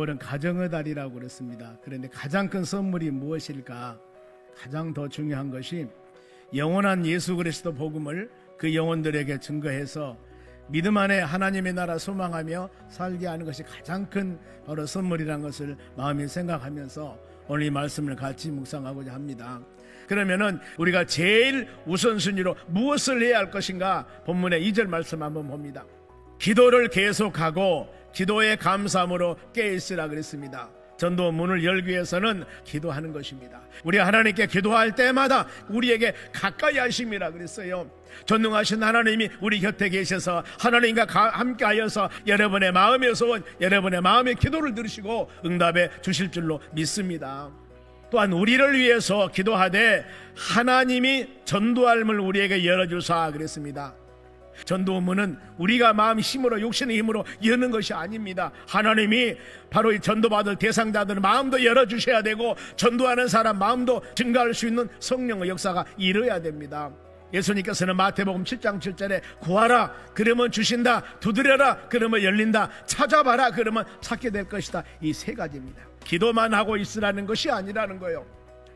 9월은 가정의 달이라고 그랬습니다. 그런데 가장 큰 선물이 무엇일까? 가장 더 중요한 것이 영원한 예수 그리스도 복음을 그 영혼들에게 증거해서 믿음 안에 하나님의 나라 소망하며 살게 하는 것이 가장 큰 바로 선물이라는 것을 마음에 생각하면서 오늘 이 말씀을 같이 묵상하고자 합니다. 그러면은 우리가 제일 우선순위로 무엇을 해야 할 것인가? 본문의 2절 말씀 한번 봅니다. 기도를 계속하고 기도의 감사함으로 깨어있으라 그랬습니다. 전도 문을 열기 위해서는 기도하는 것입니다. 우리가 하나님께 기도할 때마다 우리에게 가까이 하심이라 그랬어요. 전능하신 하나님이 우리 곁에 계셔서 하나님과 함께 하여서 여러분의 마음에서 온 여러분의 마음의 기도를 들으시고 응답해 주실 줄로 믿습니다. 또한 우리를 위해서 기도하되 하나님이 전도할 문을 우리에게 열어주사 그랬습니다. 전도문은 우리가 마음 힘으로 육신의 힘으로 여는 것이 아닙니다. 하나님이 바로 이 전도받을 대상자들의 마음도 열어주셔야 되고 전도하는 사람 마음도 증가할 수 있는 성령의 역사가 이루어야 됩니다. 예수님께서는 마태복음 7장 7절에 구하라 그러면 주신다, 두드려라 그러면 열린다, 찾아봐라 그러면 찾게 될 것이다. 이 세 가지입니다. 기도만 하고 있으라는 것이 아니라는 거예요.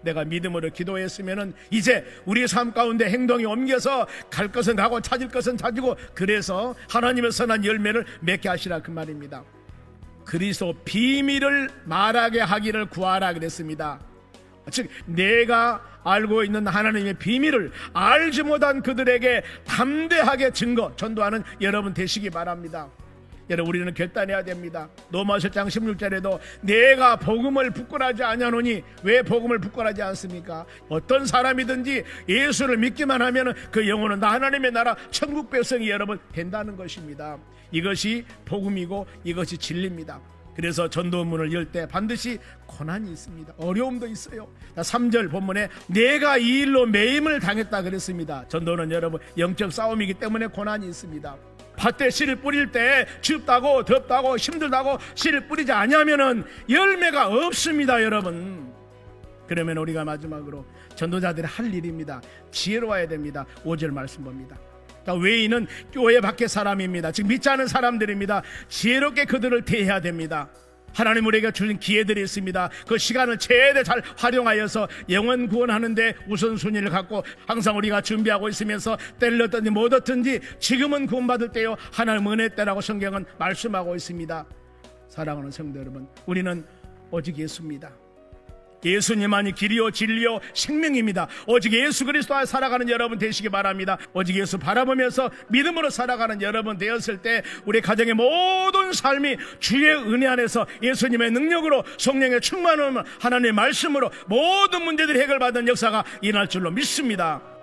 내가 믿음으로 기도했으면 이제 우리의 삶 가운데 행동이 옮겨서 갈 것은 가고 찾을 것은 찾고 그래서 하나님의 선한 열매를 맺게 하시라 그 말입니다. 그리스도 비밀을 말하게 하기를 구하라 그랬습니다. 즉 내가 알고 있는 하나님의 비밀을 알지 못한 그들에게 담대하게 증거 전도하는 여러분 되시기 바랍니다. 여러분 우리는 결단해야 됩니다. 로마서 7장 16절에도 내가 복음을 부끄러워하지 아니하노니 왜 복음을 부끄러워하지 않습니까? 어떤 사람이든지 예수를 믿기만 하면 그 영혼은 하나님의 나라 천국 백성이 여러분 된다는 것입니다. 이것이 복음이고 이것이 진리입니다. 그래서 전도문을 열 때 반드시 고난이 있습니다. 어려움도 있어요. 3절 본문에 내가 이 일로 매임을 당했다 그랬습니다. 전도는 여러분 영적 싸움이기 때문에 고난이 있습니다. 밭에 씨를 뿌릴 때 춥다고 덥다고 힘들다고 씨를 뿌리지 않으면은 열매가 없습니다 여러분. 그러면 우리가 마지막으로 전도자들이 할 일입니다. 지혜로워야 됩니다. 5절 말씀 봅니다. 외인은 교회 밖의 사람입니다. 즉 믿지 않은 사람들입니다. 지혜롭게 그들을 대해야 됩니다. 하나님 우리에게 주신 기회들이 있습니다. 그 시간을 최대 잘 활용하여서 영혼 구원하는데 우선순위를 갖고 항상 우리가 준비하고 있으면서 때를 얻든지 못 얻든지 지금은 구원받을 때요 하나님 은혜 때라고 성경은 말씀하고 있습니다. 사랑하는 성도 여러분, 우리는 오직 예수입니다. 예수님만이 길이요 진리요 생명입니다. 오직 예수 그리스도와 살아가는 여러분 되시기 바랍니다. 오직 예수 바라보면서 믿음으로 살아가는 여러분 되었을 때 우리 가정의 모든 삶이 주의 은혜 안에서 예수님의 능력으로 성령의 충만함 하나님의 말씀으로 모든 문제들이 해결받는 역사가 일어날 줄로 믿습니다.